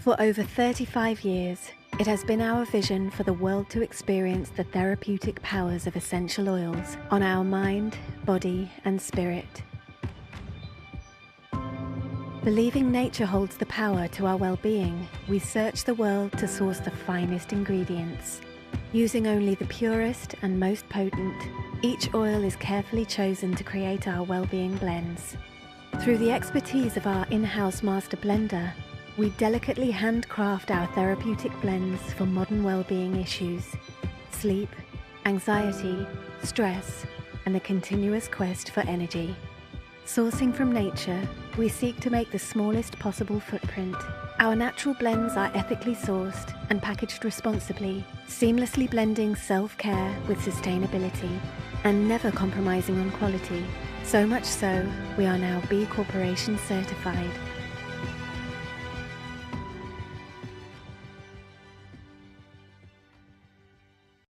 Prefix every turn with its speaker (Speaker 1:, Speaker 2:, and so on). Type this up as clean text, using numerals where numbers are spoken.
Speaker 1: For over 35 years, it has been our vision for the world to experience the therapeutic powers of essential oils on our mind, body, and spirit. Believing nature holds the power to our well-being, we search the world to source the finest ingredients. Using only the purest and most potent, each oil is carefully chosen to create our well-being blends. Through the expertise of our in-house master blender, we delicately handcraft our therapeutic blends for modern well-being issues: sleep, anxiety, stress, and the continuous quest for energy. Sourcing from nature, we seek to make the smallest possible footprint. Our natural blends are ethically sourced and packaged responsibly, seamlessly blending self-care with sustainability and never compromising on quality. So much so, we are now B Corporation certified.